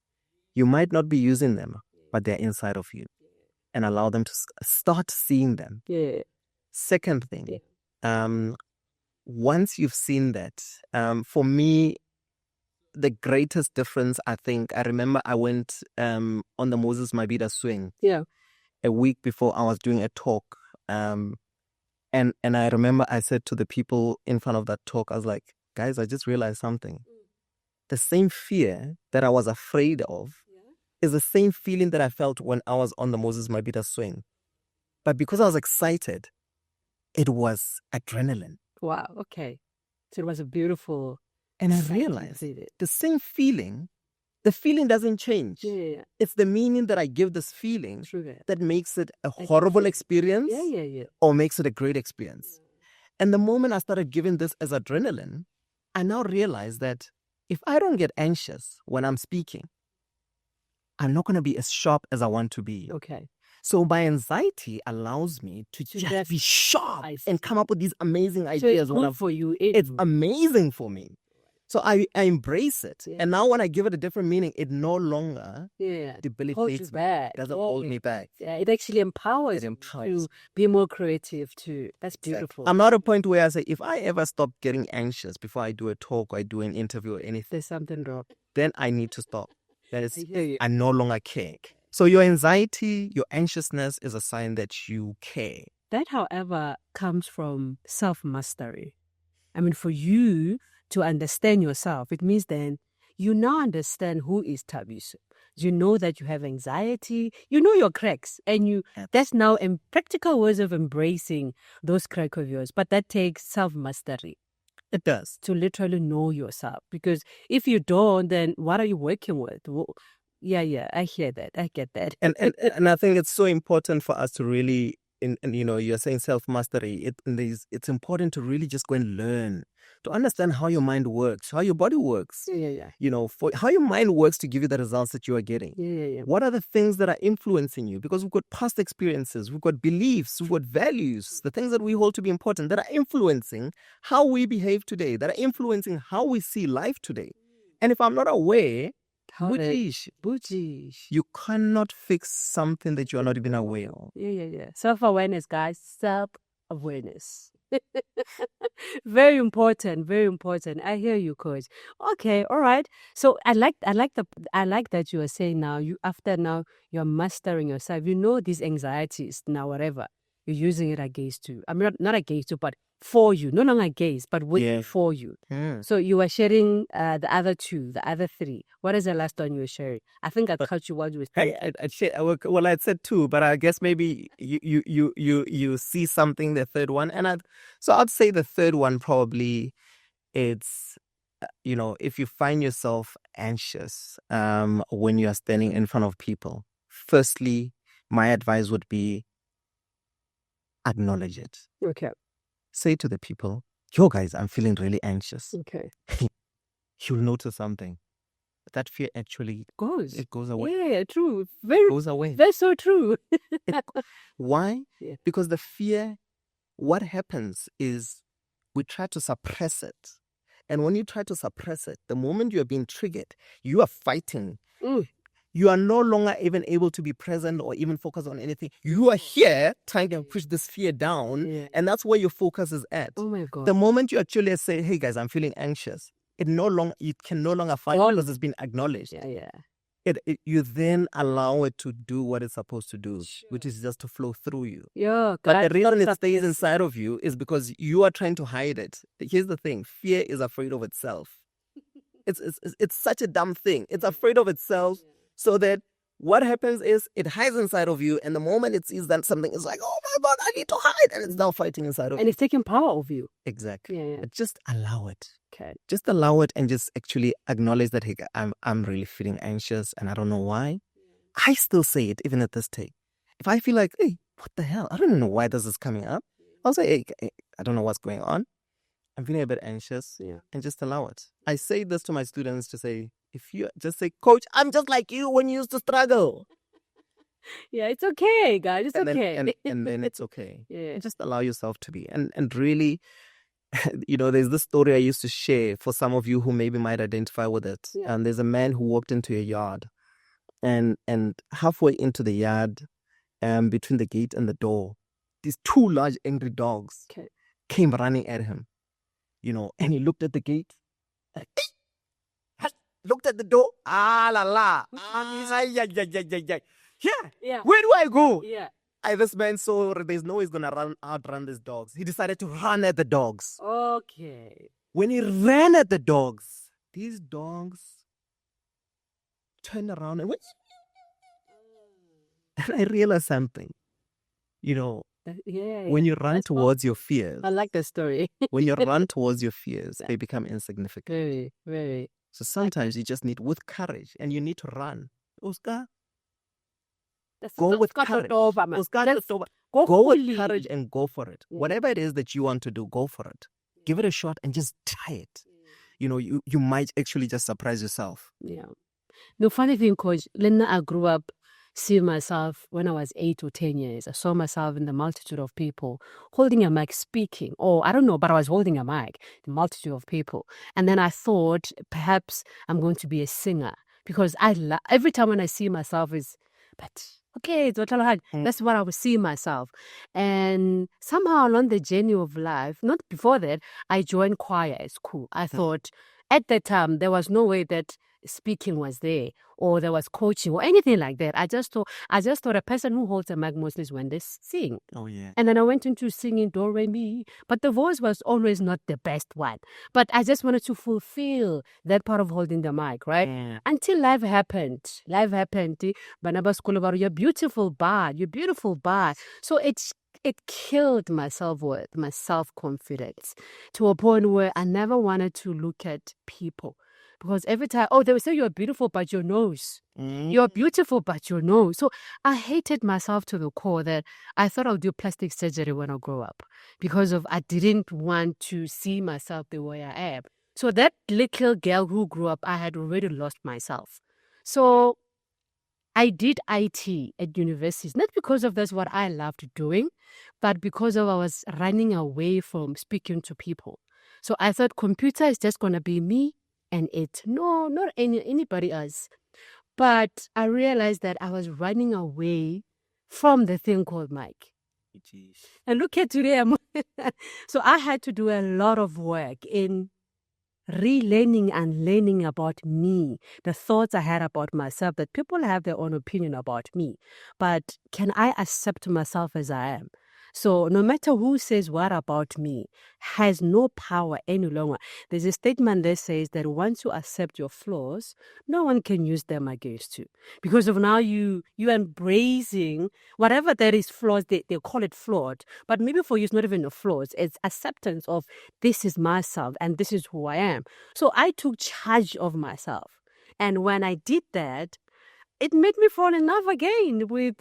You might not be using them, but they're inside of you, and allow them to start seeing them. Yeah. Second thing, once you've seen that, for me, the greatest difference, I remember I went on the Moses Mabhida swing. Yeah. A week before I was doing a talk. And I remember I said to the people in front of that talk, I was like, guys, I just realized something. The same fear that I was afraid of is the same feeling that I felt when I was on the Moses Mabhida swing. But because I was excited, it was adrenaline. Wow. Okay. So it was a beautiful. And I sight you realized did it. the same feeling, the feeling doesn't change. Yeah. It's the meaning that I give this feeling True. that makes it a can horrible feel it. experience Yeah. or makes it a great experience. And the moment I started giving this as adrenaline, I now realize that if I don't get anxious when I'm speaking, I'm not going to be as sharp as I want to be. Okay. So my anxiety allows me to just just- be sharp I and see. come up with these amazing So it's ideas. when good I'm, for you. it's amazing for me. So I embrace it. Yeah. And now when I give it a different meaning, it no longer holds you debilitates me. back. Doesn't hold me back. Yeah, it actually empowers It you empowers. to be more creative too. That's beautiful. I'm not at a point where I say, if I ever stop getting anxious before I do a talk or I do an interview or anything, There's something wrong. then I need to stop. That is, I hear you. I no longer care. So your anxiety, your anxiousness is a sign that you care. That, however, comes from self-mastery. I mean, for you to understand yourself, it means then you now understand who is Thabiso. You know that you have anxiety, you know your cracks, and that's now in practical ways of embracing those cracks of yours. But that takes self-mastery. It does. To literally know yourself. Because if you don't, then what are you working with? Well, yeah, I hear that. I get that. And I think it's so important for us to really, and you're saying self-mastery, it's important to really just go and learn, to understand how your mind works, how your body works. Yeah. For how your mind works to give you the results that you are getting. Yeah. What are the things that are influencing you? Because we've got past experiences, we've got beliefs, we've got values, the things that we hold to be important that are influencing how we behave today, that are influencing how we see life today. And if I'm not aware, Bujish, you cannot fix something that you are not even aware of. Yeah. Self-awareness, guys. Self-awareness. Very important. I hear you, coach. Okay, all right. So I like that you are saying now you're mastering yourself. You know these anxieties now, whatever you're using it against you. I mean, not against you, but for you. No longer against, but for you. So you were sharing the other three. What is the last one you were sharing? I think I cut you while you were saying. I said two, but I guess maybe you see something, the third one. And I'd say the third one probably it's, if you find yourself anxious when you are standing in front of people, firstly, my advice would be acknowledge it. Okay. Say to the people, yo guys, I'm feeling really anxious. Okay. You'll notice something. That fear actually it goes away. Yeah, true. Very goes away. That's so true. Why? Yeah. Because the fear, what happens is we try to suppress it. And when you try to suppress it, the moment you are being triggered, you are fighting. You are no longer even able to be present or even focus on anything. You are here trying to push this fear down, and that's where your focus is at. Oh my God. The moment you actually say, hey guys, I'm feeling anxious, you can no longer fight because it's been acknowledged. Yeah. You then allow it to do what it's supposed to do, which is just to flow through you. Yeah, but the reason it stays inside of you is because you are trying to hide it. Here's the thing: fear is afraid of itself. It's such a dumb thing. It's afraid of itself, so that what happens is it hides inside of you, and the moment it sees that something, is like, oh my God, I need to hide, and it's now fighting inside of you. And it's taking power of you. Exactly. Yeah. But just allow it. Okay. Just allow it and just actually acknowledge that, hey, I'm really feeling anxious and I don't know why. I still say it even at this stage. If I feel like, hey, what the hell? I don't know why this is coming up. I'll say, hey, I don't know what's going on. I'm feeling a bit anxious, and just allow it. I say this to my students to say, if you just say, coach, I'm just like you when you used to struggle. Yeah, it's okay, guys. It's okay. And then it's okay. Yeah. Just allow yourself to be. And really, there's this story I used to share for some of you who maybe might identify with it. Yeah. And there's a man who walked into a yard, and halfway into the yard, between the gate and the door, these two large angry dogs came running at him. And he looked at the gate, looked at the door. Yeah. Where do I go? Yeah. This man saw there's no way he's gonna outrun these dogs. He decided to run at the dogs. Okay. When he ran at the dogs, these dogs turned around and went. And I realized something. When you run towards your fears, I like the story. when you run towards your fears, they become insignificant. Very, very. So sometimes you just need, with courage, and you need to run. Oscar, go with courage. Oscar, go with courage and go for it. Whatever it is that you want to do, go for it. Give it a shot and just try it. You know, you might actually just surprise yourself. Yeah. The funny thing, Coach, Lena, I grew up seeing myself when I was 8 or 10 years. I saw myself in the multitude of people holding a mic, speaking. Or I don't know, but I was holding a mic, the multitude of people. And then I thought perhaps I'm going to be a singer because every time when I see myself okay, that's what I was seeing myself. And somehow along the journey of life, not before that, I joined choir at school. I thought at that time there was no way that speaking was there or there was coaching or anything like that. I just thought a person who holds a mic mostly is when they sing. Oh yeah. And then I went into singing do re mi, but the voice was always not the best one. But I just wanted to fulfill that part of holding the mic, right? Yeah. Until life happened. Banaba school about you're beautiful bad. So it killed my self-worth, my self-confidence, to a point where I never wanted to look at people. Because every time, they would say you're beautiful, but your nose. You're beautiful, but your nose. So I hated myself to the core that I thought I'll do plastic surgery when I grow up. Because I didn't want to see myself the way I am. So that little girl who grew up, I had already lost myself. So I did IT at universities, not because of that's what I loved doing, but because I was running away from speaking to people. So I thought computer is just going to be me and it. No, not anybody else. But I realized that I was running away from the thing called mic. And look at today. So I had to do a lot of work in relearning and learning about me, the thoughts I had about myself, that people have their own opinion about me. But can I accept myself as I am? So no matter who says what about me has no power any longer. There's a statement that says that once you accept your flaws, no one can use them against you. Because of now you embracing whatever that is flaws, they call it flawed. But maybe for you it's not even a flaws. It's acceptance of this is myself and this is who I am. So I took charge of myself. And when I did that, it made me fall in love again with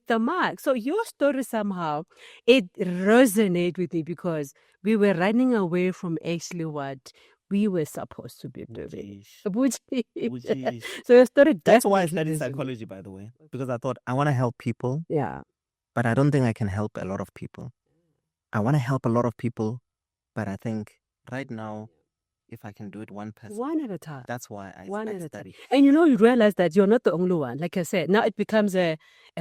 the mark. So your story somehow, it resonated with me because we were running away from actually what we were supposed to be doing. So your story. That's why I studied psychology, by the way, because I thought I want to help people. Yeah. But I don't think I can help a lot of people. I want to help a lot of people, but I think right now, if I can do it one person. One at a time. That's why I study. And you realize that you're not the only one. Like I said, now it becomes a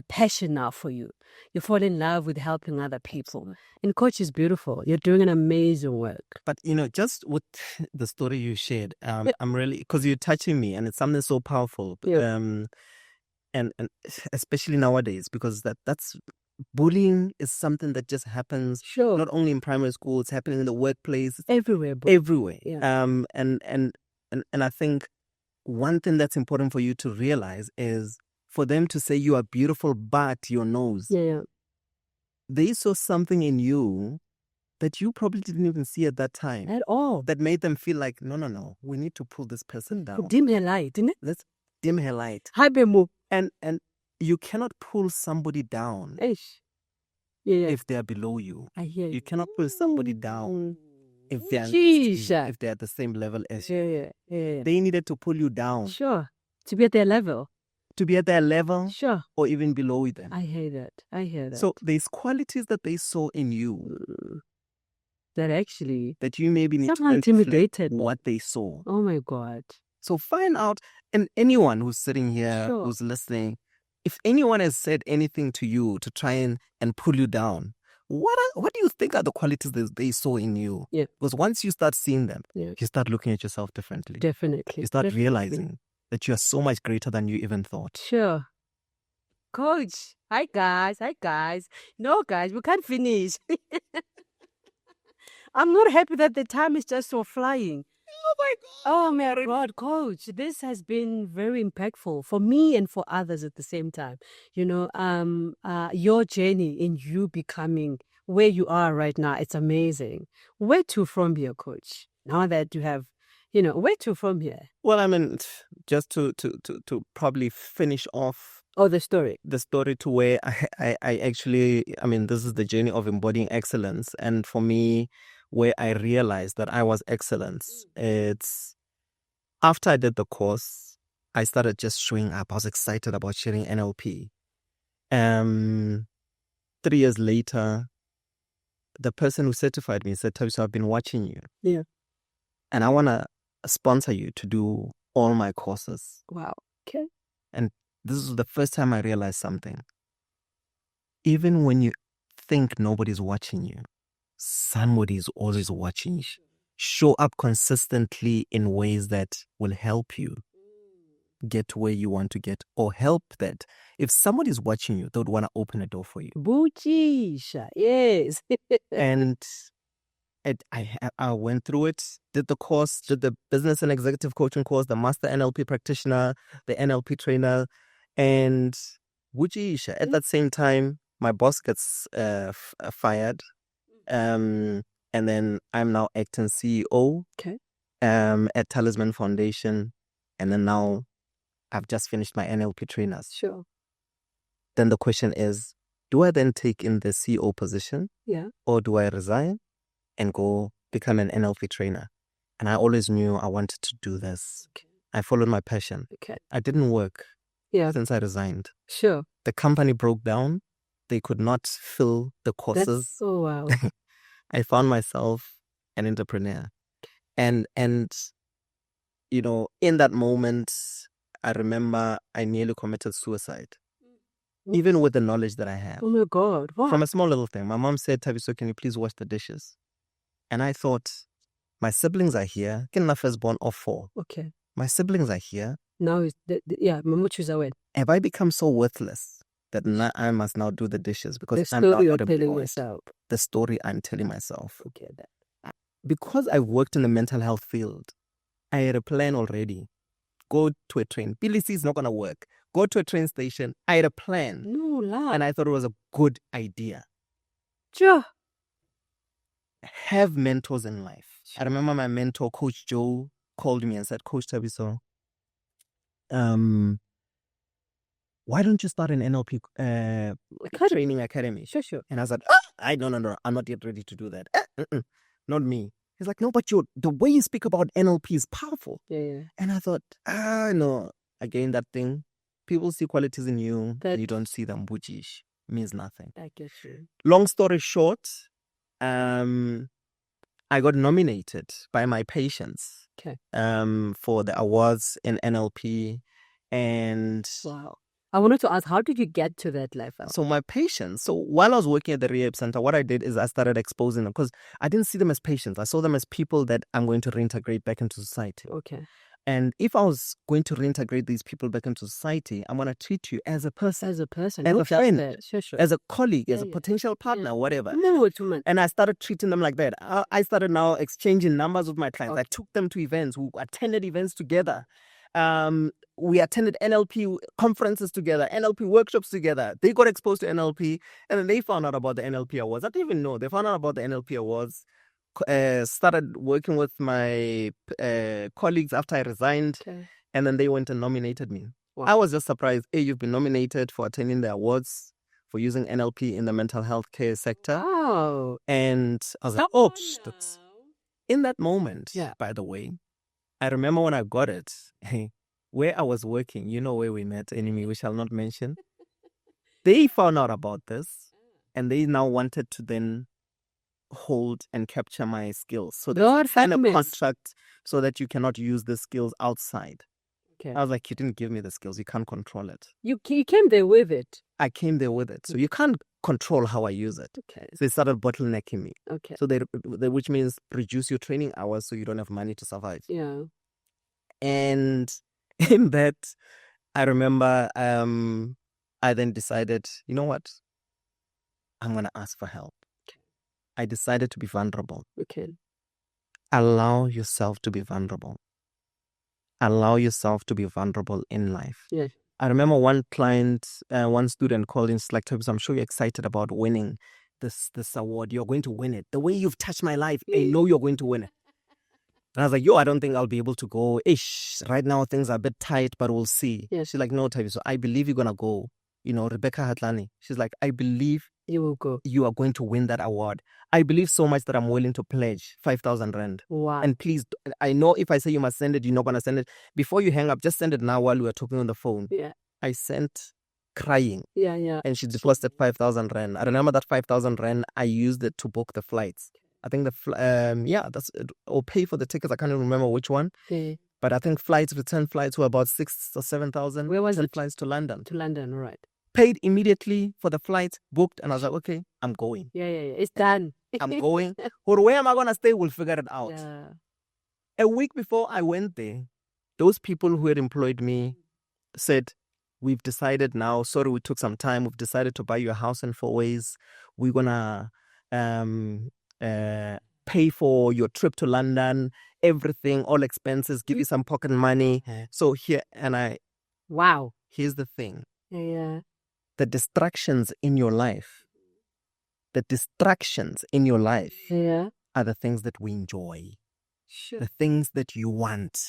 passion now for you. You fall in love with helping other people. Absolutely. And Coach is beautiful. You're doing an amazing work. But, just with the story you shared, I'm really, because you're touching me and it's something so powerful. Yeah. And especially nowadays, because that's bullying is something that just happens not only in primary school, it's happening in the workplace. Everywhere. Yeah. And I think one thing that's important for you to realize is for them to say you are beautiful, but your nose. Yeah. They saw something in you that you probably didn't even see at that time. At all. That made them feel like, no, we need to pull this person down. Dim her light, didn't it? Let's dim her light. And you cannot pull somebody down if they are below you. I hear you. You cannot pull somebody down if they are at the same level as you. Yeah. They needed to pull you down. Sure. To be at their level. Sure. Or even below them. I hear that. So there's qualities that they saw in you that you maybe need to intimidated what they saw. Oh my God. So find out, and anyone who's sitting here, who's listening, if anyone has said anything to you to try and pull you down, what do you think are the qualities that they saw in you? Yeah. Because once you start seeing them, you start looking at yourself differently. Definitely. You start realizing that you are so much greater than you even thought. Sure. Coach, hi guys. No guys, we can't finish. I'm not happy that the time is just so flying. Oh my God. Oh my God, coach, this has been very impactful for me and for others at the same time. Your journey in you becoming where you are right now, it's amazing. Where to from here, coach? Now that you have, where to from here? Well, I mean, just to probably finish off Oh, the story. to where I actually, I mean, this is the journey of embodying excellence. And for me, where I realized that I was excellence, it's after I did the course, I started just showing up. I was excited about sharing NLP. 3 years later, the person who certified me said, Thabiso, I've been watching you. Yeah. And I want to sponsor you to do all my courses. Wow. Okay. And this is the first time I realized something. Even when you think nobody's watching you, somebody is always watching you. Show up consistently in ways that will help you get to where you want to get, or help that if somebody's watching you, they would want to open a door for you. Buchisha, yes. And I went through it, did the course, did the business and executive coaching course, the master NLP practitioner, the NLP trainer, and Buchisha. At that same time, my boss gets fired. And then I'm now acting CEO at Talisman Foundation. And then now I've just finished my NLP trainers. Sure. Then the question is, do I then take in the CEO position? Yeah. Or do I resign and go become an NLP trainer? And I always knew I wanted to do this. Okay. I followed my passion. Okay. I didn't work since I resigned. Sure. The company broke down. They could not fill the courses. Oh, wow. I found myself an entrepreneur. And you know, in that moment, I remember I nearly committed suicide. Even with the knowledge that I have. Oh my God. Wow. From a small little thing. My mom said, Thabiso, can you please wash the dishes? And I thought, my siblings are here. I'm the firstborn of 4. Okay. My siblings are here. Now, Mamuchu's away. Have I become so worthless that I must now do the dishes? Because the story you're telling yourself. The story I'm telling myself. Okay. Because I've worked in the mental health field, I had a plan already. Go to a train. PLC is not going to work. Go to a train station. I had a plan. No, lie. And I thought it was a good idea. Sure. Have mentors in life. I remember my mentor, Coach Joe, called me and said, Coach Thabiso, why don't you start an NLP training academy? Sure. And I said, no, I'm not yet ready to do that. Not me. He's like, no, but the way you speak about NLP is powerful. Yeah. And I thought, no. Again, that thing, people see qualities in you, and you don't see them, which means nothing. I get you. Long story short, I got nominated by my patients for the awards in NLP. And wow. I wanted to ask, how did you get to that level? So my patients, while I was working at the rehab center, what I did is I started exposing them, because I didn't see them as patients. I saw them as people that I'm going to reintegrate back into society. Okay. And if I was going to reintegrate these people back into society, I'm going to treat you as a person. As a person. As a friend. Sure. As a colleague, as a potential partner, whatever. No, and I started treating them like that. I started now exchanging numbers with my clients. I took them to events. We attended events together. We attended NLP conferences together, NLP workshops together. They got exposed to NLP, and then they found out about the NLP awards. I didn't even know. They found out about the NLP awards. Started working with my colleagues after I resigned, and then they went and nominated me. Wow. I was just surprised. Hey, you've been nominated for attending the awards for using NLP in the mental health care sector. Wow. And I was like, in that moment, by the way, I remember when I got it, where I was working, you know where we met, enemy, we shall not mention. They found out about this, and they now wanted to then hold and capture my skills. So they signed a contract so that you cannot use the skills outside. Okay. I was like, you didn't give me the skills. You can't control it. You came there with it. I came there with it. So you can't control how I use it. Okay. So they started bottlenecking me. Okay. So which means reduce your training hours so you don't have money to survive. Yeah. And in that, I remember I then decided, you know what? I'm going to ask for help. Okay. I decided to be vulnerable. Okay. allow yourself to be vulnerable. Allow yourself to be vulnerable in life. Yeah. I remember one client, one student called in, like, Thabiso, I'm sure you're excited about winning this award. You're going to win it. The way you've touched my life, I know you're going to win it. And I was like, I don't think I'll be able to go. Right now things are a bit tight, but we'll see. Yeah. She's like, no, Thabiso, I believe you're going to go. Rebecca Hatlani, she's like, I believe you will go. You are going to win that award. I believe so much that I'm willing to pledge 5,000 rand. Wow. And please, I know if I say you must send it, you're not going to send it. Before you hang up, just send it now while we are talking on the phone. Yeah. I sent crying. Yeah. And she deposited 5,000 rand. I remember that 5,000 rand, I used it to book the flights. I think or pay for the tickets. I can't even remember which one. Yeah. But I think return flights were about 6,000 or 7,000. Where was it? Flights to London. To London, right. Paid immediately for the flight, booked, and I was like, okay, I'm going. Yeah. It's done. I'm going. Or where am I going to stay? We'll figure it out. Yeah. A week before I went there, those people who had employed me said, we've decided now, sorry, we took some time. We've decided to buy you a house in 4 ways. We're going to pay for your trip to London, everything, all expenses, give you some pocket money. So here, wow. Here's the thing. Yeah. The distractions in your life are the things that we enjoy. Sure. The things that you want.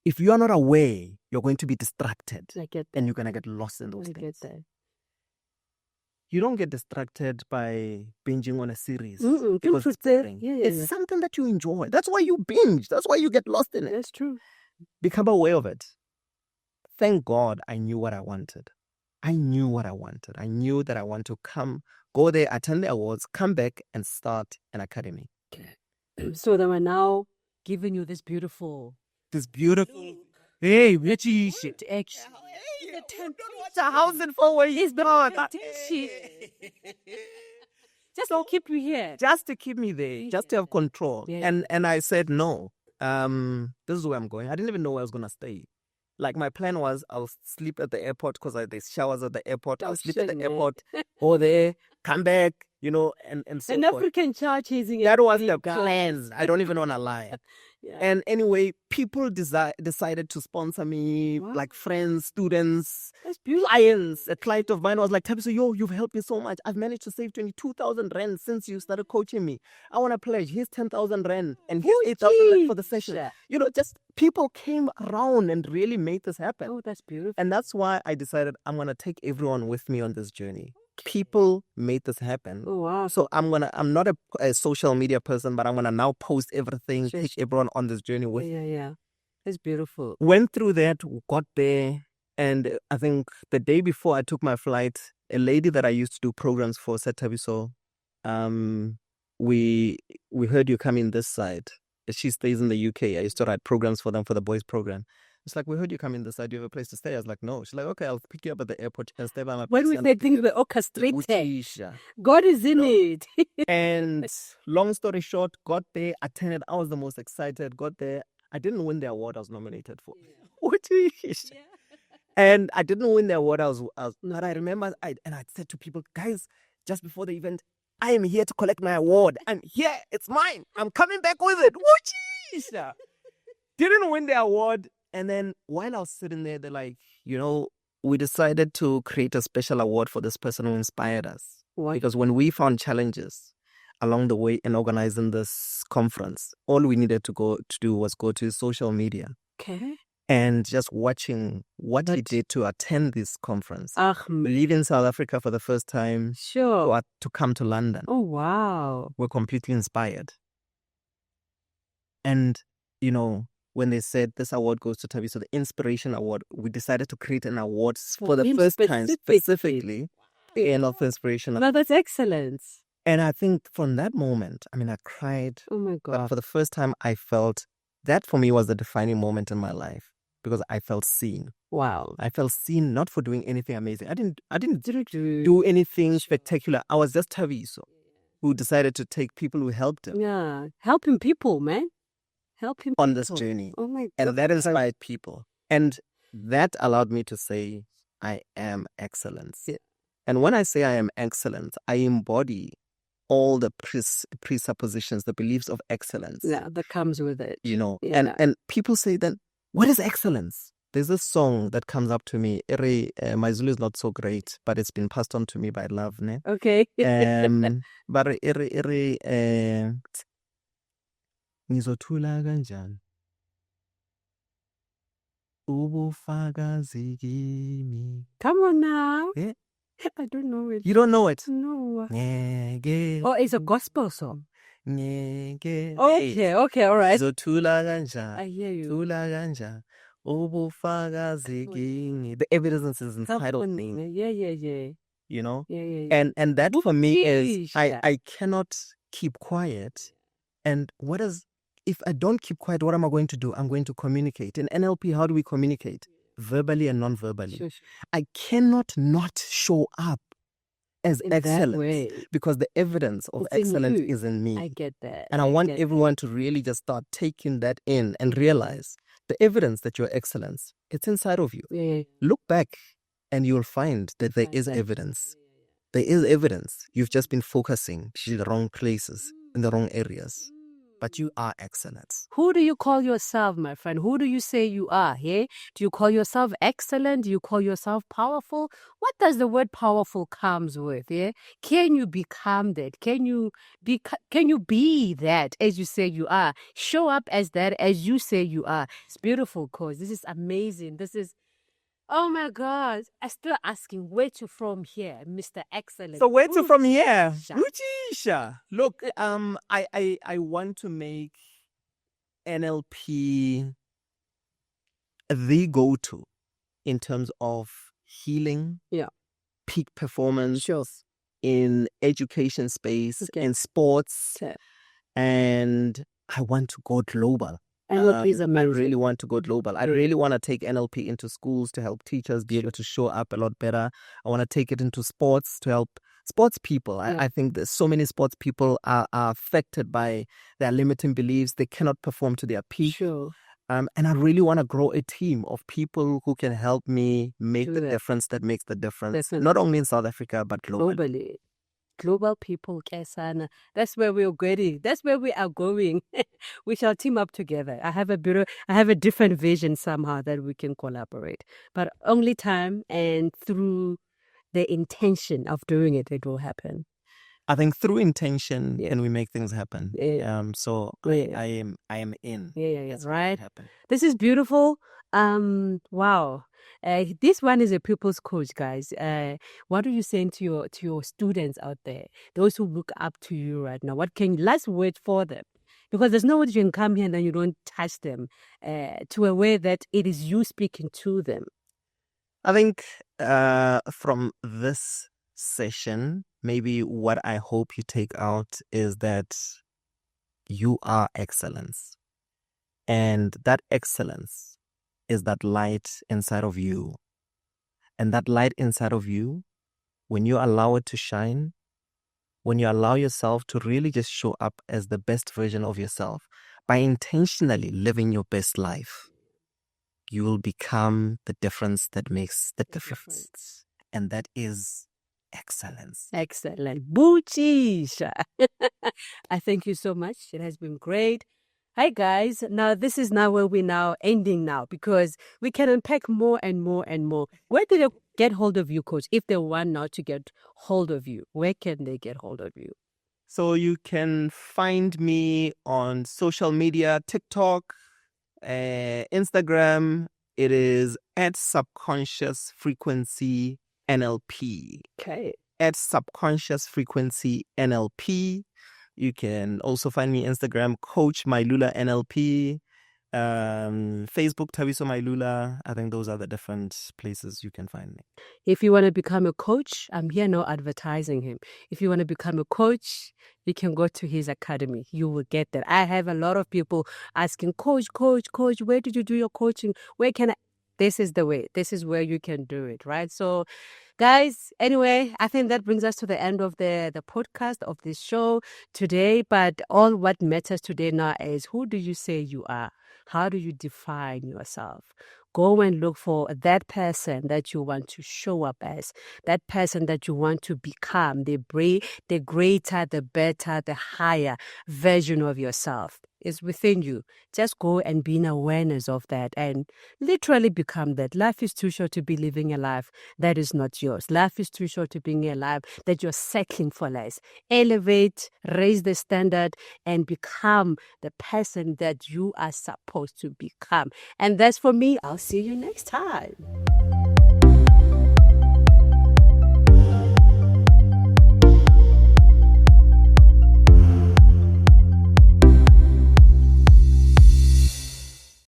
If you are not aware, you're going to be distracted. I get that. And you're going to get lost in those things. I get that. You don't get distracted by binging on a series. It's something that you enjoy. That's why you binge. That's why you get lost in it. That's true. Become aware of it. Thank God I knew what I wanted. I knew that I want to go there, attend the awards, come back and start an academy. Okay. So they were now giving you this beautiful. Hey, Richie shit. Action. The house in 4 ways. Just to keep you here. Just to keep me there. Just to have control. Yeah. And I said, no, this is where I'm going. I didn't even know where I was going to stay. Like, my plan was I'll sleep at the airport because there's showers at the airport. I'll sleep at the airport, go there, come back, and so An forth. African child chasing That was the plan. I don't even want to lie. Yeah. And anyway, people decided to sponsor me, like friends, students, clients. A client of mine was like, Thabiso, you've helped me so much. I've managed to save 22,000 rand since you started coaching me. I want to pledge. Here's 10,000 rand and here's 8,000 rand for the session. Just people came around and really made this happen. Oh, that's beautiful. And that's why I decided I'm going to take everyone with me on this journey. People made this happen. Oh, wow. So I'm not a social media person, but I'm going to now post everything, take everyone on this journey with. Yeah. It's beautiful. Went through that, got there, and I think the day before I took my flight, a lady that I used to do programs for said, Thabiso, we heard you coming this side. She stays in the UK. I used to write programs for them for the boys program. It's like, we heard you come in this side. Do you have a place to stay? I was like, no. She's like, okay, I'll pick you up at the airport and stay by my place. When we say things were orchestrated, God is in it. And long story short, got there, attended. I was the most excited. Got there. I didn't win the award I was nominated for. And I didn't win the award but I remember I said to people, guys, just before the event, I am here to collect my award. I'm here. It's mine. I'm coming back with it. Didn't win the award. And then while I was sitting there, they're like, we decided to create a special award for this person who inspired us. Why? Because when we found challenges along the way in organizing this conference, all we needed to do was go to social media. Okay. And just watching what he did to attend this conference. Leaving South Africa for the first time. Sure. To come to London. Oh, wow. We're completely inspired. And, when they said this award goes to Thabiso, the Inspiration Award, we decided to create an award for the first time specifically of Inspiration. Well, that's excellent. And I think from that moment, I cried. Oh my God. But for the first time, I felt that for me was the defining moment in my life because I felt seen. Wow. I felt seen not for doing anything amazing. I didn't do anything spectacular. I was just Thabiso who decided to take people who helped him. Yeah. Helping people, man. Helping on this journey. Oh my God. And that inspired people. And that allowed me to say, I am excellence. Yeah. And when I say I am excellence, I embody all the presuppositions, the beliefs of excellence. Yeah, that comes with it. You know, Yeah. and people say then, what is excellence? There's this song that comes up to me. My Zulu is not so great, but it's been passed on to me by love. Ne? Okay. But ngizothula kanjani ubufakazi kimi. Come on now. Eh? I don't know it. You don't know it? No. Ngeke Oh, it's a gospel song. ngeke. Okay, all right. Ngizothula kanjani. I hear you. Thula kanjani ubufakazi kimi. The evidence is inside of me. Yeah. You know? Yeah. And that for me is Yeesh. I cannot keep quiet. And if I don't keep quiet, what am I going to do? I'm going to communicate. In NLP, how do we communicate? Verbally and non-verbally. Sure. I cannot not show up as In that excellence way. because the evidence of It's in excellence you. is in me. I get that. And I want everyone to really just start taking that in and realize the evidence that you're excellence, it's inside of you. Yeah. Look back and you'll find that there is evidence. There is evidence. You've just been focusing in the wrong places, in the wrong areas. But you are excellence. Who do you call yourself, my friend? Who do you say you are? Yeah? Do you call yourself excellent? Do you call yourself powerful? What does the word powerful comes with? Yeah? Can you become that? Can you be that as you say you are? Show up as that as you say you are. It's beautiful, Coach. This is amazing. This is, oh my God. I'm still asking where to from here, Mr. Excellent. So where to from here? Sha. Uchisha. Look, I want to make NLP the go-to in terms of healing, peak performance, Sure. in education space, in sports, and I want to go global. NLP is amazing. I really want to go global. I really want to take NLP into schools to help teachers be able to show up a lot better. I want to take it into sports to help sports people. I think that so many sports people are affected by their limiting beliefs. They cannot perform to their peak. Sure. And I really want to grow a team of people who can help me make the difference that makes the difference. Definitely. Not only in South Africa, but globally. Globally. Global people, Kesana. That's where we're going. That's where we are going. We shall team up together. I have a different vision somehow that we can collaborate. But only time and through the intention of doing it, it will happen. I think through intention can we make things happen. So I am in. Yeah. Right. Happen. This is beautiful. Wow. This one is a people's coach, guys. What are you saying to your students out there, those who look up to you right now? Last word for them? Because there's no way you can come here and then you don't touch them to a way that it is you speaking to them. I think from this session, maybe what I hope you take out is that you are excellence. And that excellence is that light inside of you. And that light inside of you, when you allow it to shine, when you allow yourself to really just show up as the best version of yourself, by intentionally living your best life, you will become the difference that makes the difference. And that is excellence. Excellent. Buchisha. I thank you so much. It has been great. Hi guys. Now this is now where we're now ending now, because we can unpack more and more and more. Where do they get hold of you, Coach? If they want now to get hold of you, where can they get hold of you? So you can find me on social media, TikTok, Instagram. It is at Subconscious Frequency NLP. Okay. At Subconscious Frequency NLP. You can also find me Instagram, Coach Mailula NLP, Facebook, Thabiso Mailula. I think those are the different places you can find me. If you want to become a coach, I'm here now advertising him. If you want to become a coach, you can go to his academy. You will get that. I have a lot of people asking, Coach, where did you do your coaching? Where can I? This is the way. This is where you can do it, right? So, guys, anyway, I think that brings us to the end of the podcast of this show today. But all what matters today now is, who do you say you are? How do you define yourself? Go and look for that person that you want to show up as, that person that you want to become, the greater, the better, the higher version of yourself is within you. Just go and be in awareness of that and literally become that. Life is too short to be living a life that is not yours. Life is too short to being a life that you're settling for less. Elevate, raise the standard, and become the person that you are supposed to become. And that's for me. I'll see you next time.